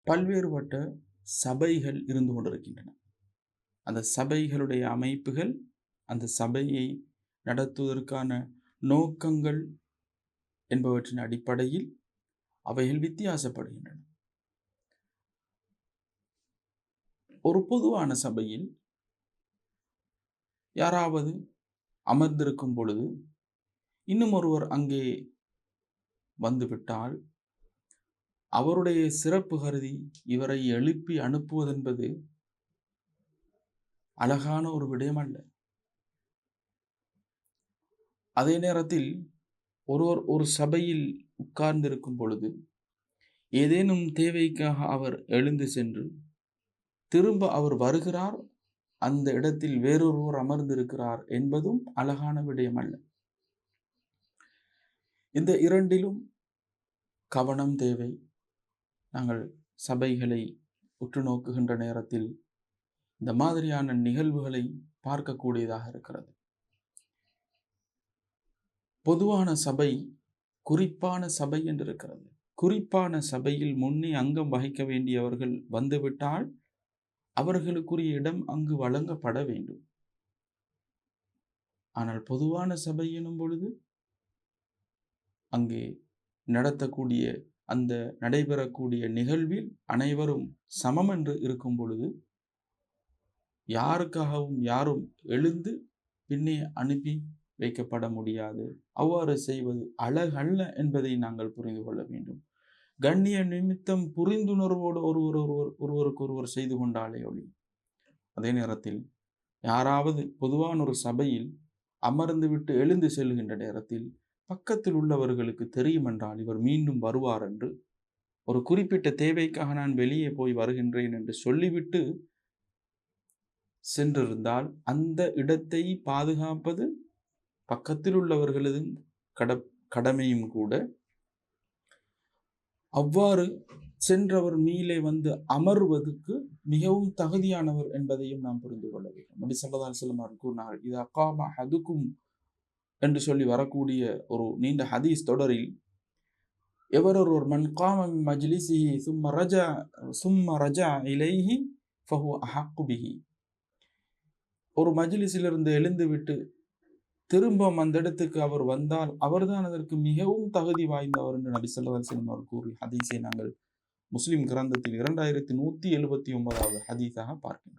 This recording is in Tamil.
பல்வேறுபட்ட சபைகள் இருந்து கொண்டிருக்கின்றன. அந்த சபைகளுடைய அமைப்புகள், அந்த சபையை நடத்துவதற்கான நோக்கங்கள் என்பவற்றின் அடிப்படையில் அவைகள் வித்தியாசப்படுகின்றன. ஒரு பொதுவான சபையில் யாராவது அமர்ந்திருக்கும் பொழுது இன்னும் ஒருவர் அங்கே வந்துவிட்டால் அவருடைய சிறப்பு கருதி இவரை எழுப்பி அனுப்புவதென்பது அழகான ஒரு விடயம் அல்ல. அதே நேரத்தில் ஒருவர் ஒரு சபையில் உட்கார்ந்திருக்கும் பொழுது ஏதேனும் தேவைக்காக அவர் எழுந்து சென்று திரும்ப அவர் வருகிறார், அந்த இடத்தில் வேறொருவர் அமர்ந்திருக்கிறார் என்பதும் அழகான விடயம் அல்ல. இந்த இரண்டிலும் கவனம் தேவை. நாங்கள் சபைகளை உற்று நோக்குகின்ற நேரத்தில் இந்த மாதிரியான நிகழ்வுகளை பார்க்கக்கூடியதாக இருக்கிறது. பொதுவான சபை குறிப்பான சபை என்று இருக்கிறது. குறிப்பான சபையில் முன்னே அங்கம் வகிக்க வேண்டியவர்கள் வந்துவிட்டால் அவர்களுக்குரிய இடம் அங்கு வழங்கப்பட வேண்டும். ஆனால் பொதுவான சபை எனும் பொழுது அங்கே நடத்தக்கூடிய அந்த நடைபெறக்கூடிய நிகழ்வில் அனைவரும் சமம் என்று இருக்கும் பொழுது யாருக்காகவும் யாரும் எழுந்து பின்னே அனுப்பி வைக்கப்பட முடியாது. அவ்வாறு செய்வது அழகல்ல என்பதை நாங்கள் புரிந்து கொள்ள வேண்டும். கண்ணிய நிமித்தம் புரிந்துணர்வோடு ஒருவருக்கு ஒருவர் செய்து கொண்டாலே ஒளி. அதே நேரத்தில் யாராவது பொதுவான ஒரு சபையில் அமர்ந்து விட்டு எழுந்து செல்கின்ற நேரத்தில் பக்கத்தில் உள்ளவர்களுக்கு தெரியும் என்றால் இவர் மீண்டும் வருவார் என்று, ஒரு குறிப்பிட்ட தேவைக்காக நான் வெளியே போய் வருகின்றேன் என்று சொல்லிவிட்டு சென்றிருந்தால் அந்த இடத்தை பாதுகாப்பது பக்கத்தில் உள்ளவர்களது கடமையும் கூட. அவ்வாறு சென்றவர் மீளே வந்து அமர்வதற்கு மிகவும் தகுதியானவர் என்பதையும் நாம் புரிந்து கொள்ள வேண்டும். நபி ஸல்லல்லாஹு அலைஹி வஸல்லம் கூறினார்கள், இதா காம அஹதுக்கும் என்று சொல்லி வரக்கூடிய ஒரு நீண்ட ஹதீஸ் தொடரில் எவரொருவர் மன் காம மின் மஜ்லிஸிஹி சும்ம ரஜா இலைஹி ஃபஹுவ அஹக்கு பிஹி, ஒரு மஜ்லிஸிலிருந்து எழுந்து விட்டு திரும்ப அந்த இடத்துக்கு அவர் வந்தால் அவர்தான் அதற்கு மிகவும் தகுதி வாய்ந்தவர் என்று நபி ஸல்லல்லாஹு அலைஹி வஸல்லம் கூறி ஹதீஸை நாங்கள் முஸ்லிம் கிரந்தத்தில் 2179வது ஹதீஸாக பார்க்கின்றோம்.